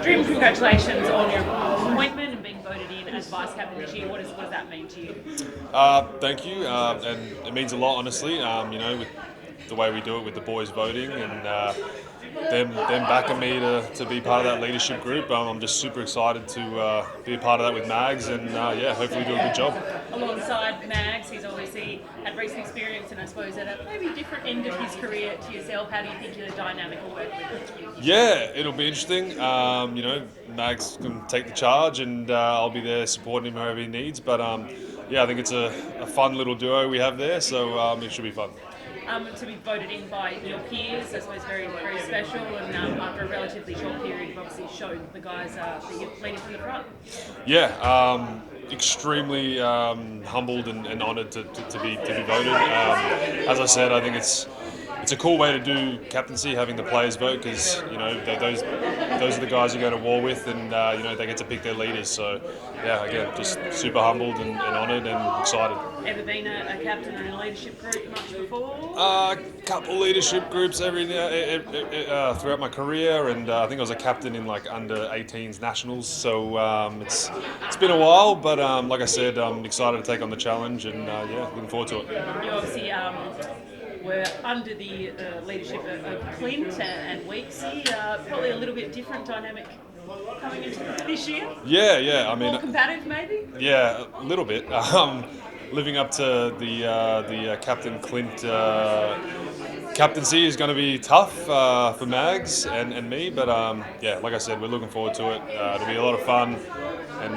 Dream, congratulations on your appointment and being voted in as vice captain this year. What does that mean to you? Thank you, and it means a lot, honestly. With the way we do it with the boys voting and them backing me to be part of that leadership group. I'm just super excited to be a part of that with Mags, and hopefully do a good job. Alongside Mags, he's obviously had recent experience and I suppose at a maybe different end of his career to yourself. How do you think your dynamic will work with you? Yeah, it'll be interesting. Mags can take the charge, and I'll be there supporting him wherever he needs. But I think it's a fun little duo we have there, so it should be fun. To be voted in by your peers, I suppose very, very special. And after a relatively short period, you've obviously shown the guys that you're leading from the front. Yeah, extremely humbled and honoured to be voted. As I said, I think it's a cool way to do captaincy, having the players vote, because those are the guys you go to war with, and they get to pick their leaders. So yeah, again, just super humbled and honoured and excited. Ever been a captain in a leadership group much before? A couple leadership groups throughout my career, and I think I was a captain in like under 18s nationals. So it's been a while, but like I said, I'm excited to take on the challenge, and looking forward to it. You obviously were under the leadership of Clint and Weeksy. Probably a little bit different dynamic coming into this year. Yeah. I mean, more combative, maybe. Yeah, a little bit. Living up to the Captain Clint captaincy is going to be tough for Mags and me, but like I said, we're looking forward to it. It'll be a lot of fun, and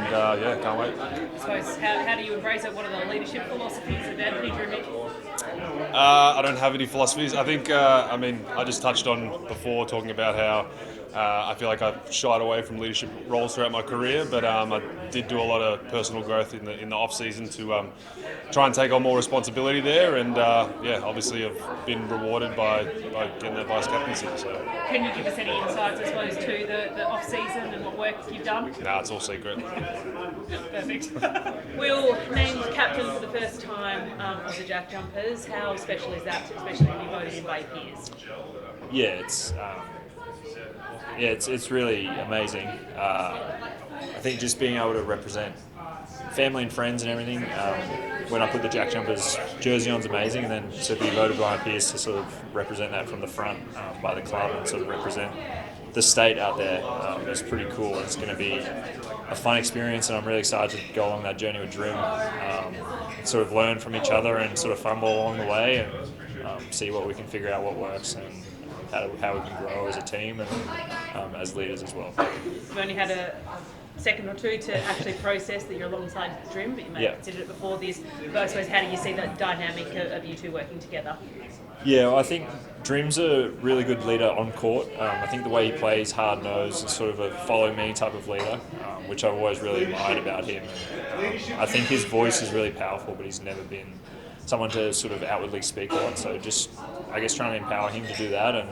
can't wait. I suppose, how do you embrace it? What are the leadership philosophies of Anthony Drmic? I don't have any philosophies. I think, I just touched on before talking about how I feel like I've shied away from leadership roles throughout my career, but I did do a lot of personal growth in the off season to try and take on more responsibility there, and obviously I've been rewarded by getting that vice captaincy. So. Can you give us any insights, I suppose, to the off season and what work you've done? Nah, it's all secret. Perfect. Will named captain for the first time of the Jack Jumpers. How special is that, especially when you voted in by your peers? Yeah, it's really amazing. I think just being able to represent family and friends and everything. When I put the Jack Jumpers jersey on is amazing, and then to be voted by my peers to sort of represent that from the front by the club and sort of represent the state out there is pretty cool. It's going to be a fun experience, and I'm really excited to go along that journey with Drim and sort of learn from each other and sort of fumble along the way and see what we can figure out what works and how we can grow as a team and as leaders as well. You've only had a second or two to actually process that you're alongside Drim, but you may have considered it before this. But I suppose, how do you see that dynamic of you two working together? Yeah, well, I think Drim's a really good leader on court. I think the way he plays hard-nosed and sort of a follow-me type of leader, which I've always really admired about him. I think his voice is really powerful, but he's never been someone to sort of outwardly speak a lot. So just, I guess, trying to empower him to do that and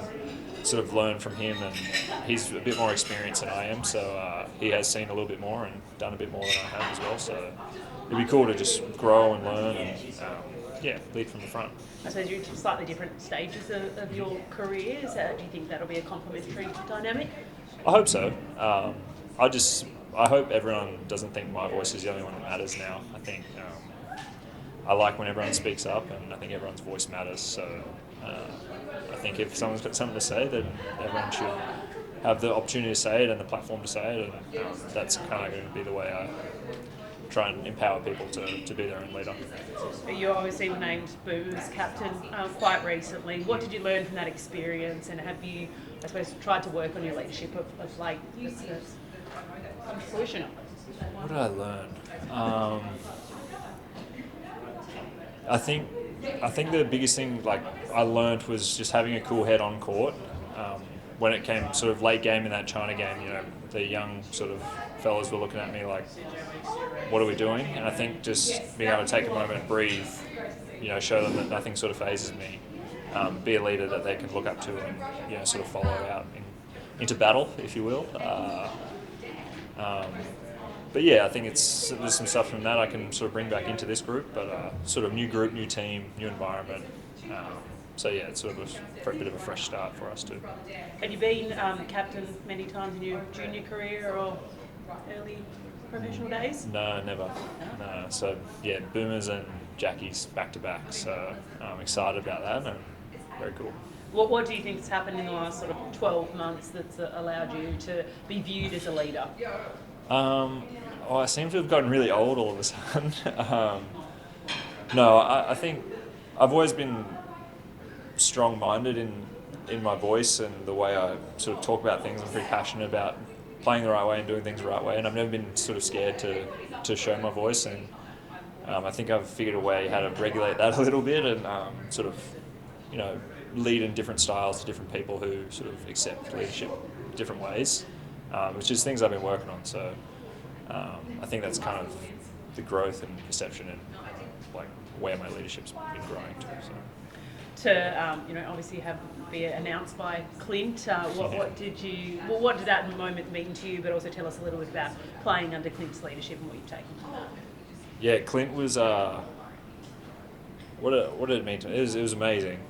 sort of learn from him. And he's a bit more experienced than I am, so he has seen a little bit more and done a bit more than I have as well. So it'd be cool to just grow and learn and lead from the front. I suppose you're in slightly different stages of your careers. Do you think that'll be a complementary dynamic? I hope so. I hope everyone doesn't think my voice is the only one that matters now. I think I like when everyone speaks up, and I think everyone's voice matters. So I think if someone's got something to say, then everyone should have the opportunity to say it and the platform to say it, and that's kind of going to be the way I try and empower people to be their own leader. You obviously were named Boo's captain quite recently. What did you learn from that experience, and have you, I suppose, tried to work on your leadership of late? Some solution. What did I learn? I think the biggest thing I learned was just having a cool head on court. When it came sort of late game in that China game, the young sort of fellas were looking at me like, what are we doing? And I think just being able to take a moment and breathe, show them that nothing sort of phases me, be a leader that they can look up to and, sort of follow out into battle, if you will. But yeah, I think there's some stuff from that I can sort of bring back into this group, but sort of new group, new team, new environment. So yeah, it's sort of a bit of a fresh start for us too. Have you been captain many times in your junior career or early professional days? No, never. No. So yeah, Boomers and Jackies back to back. So I'm excited about that and very cool. What do you think has happened in the last sort of 12 months that's allowed you to be viewed as a leader? I seem to have gotten really old all of a sudden. No, I think I've always been strong-minded in my voice and the way I sort of talk about things. I'm pretty passionate about playing the right way and doing things the right way, and I've never been sort of scared to show my voice. And I think I've figured a way how to regulate that a little bit and sort of, lead in different styles to different people who sort of accept leadership different ways, which is things I've been working on. So I think that's kind of the growth and perception and like where my leadership's been growing to. So. To obviously be announced by Clint, what did that moment mean to you? But also tell us a little bit about playing under Clint's leadership and what you've taken from that. Yeah, Clint was what did it mean to me? It was amazing.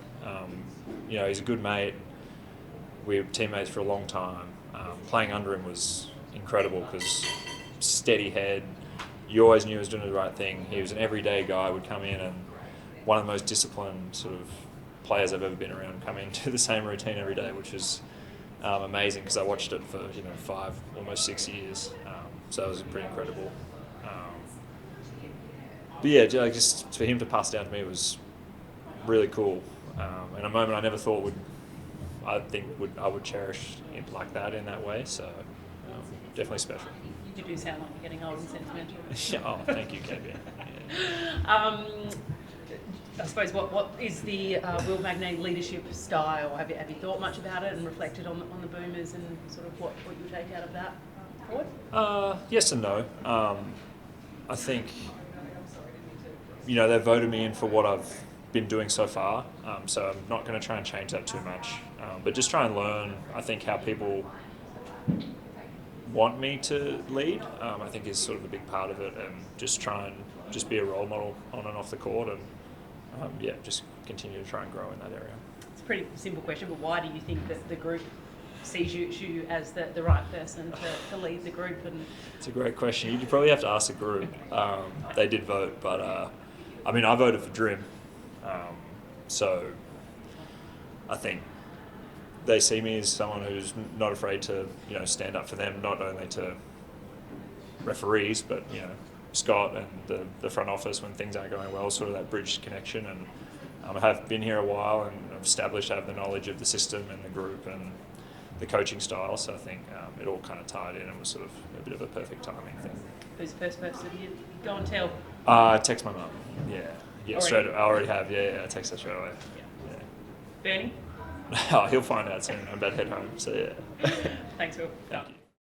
He's a good mate. We were teammates for a long time. Playing under him was incredible because steady head. You always knew he was doing the right thing. He was an everyday guy. Would come in and one of the most disciplined sort of players I've ever been around. Come in, do the same routine every day, which was amazing because I watched it for 5, almost 6 years. So it was pretty incredible. But yeah, just for him to pass down to me was really cool, and a moment I never thought I would cherish it like that in that way. So definitely special. You do sound like you're getting old and sentimental. Oh, thank you, KB. I suppose what is the Will Magnay leadership style? Have you thought much about it and reflected on the Boomers and sort of what you take out of that forward? Yes and no. I think they voted me in for what I've been doing so far, so I'm not going to try and change that too much, but just try and learn, I think, how people want me to lead, I think is sort of a big part of it, and just try and just be a role model on and off the court, and just continue to try and grow in that area. It's a pretty simple question, but why do you think that the group sees you as the right person to lead the group? And it's a great question. You'd probably have to ask the group. They did vote, but I voted for Drim, so I think they see me as someone who's not afraid to stand up for them, not only to referees, but Scott and the front office when things aren't going well, sort of that bridge connection. And I have been here a while and I've established I have the knowledge of the system and the group and the coaching style, so I think it all kind of tied in and was sort of a bit of a perfect timing thing. Who's the first person you go and tell? I text my mum. Yeah, Already? straight. I already have. Yeah, I text her straight away. Yeah. Bernie? Oh, he'll find out soon. I'm about to head home. So yeah. Thanks, Will. Thank you.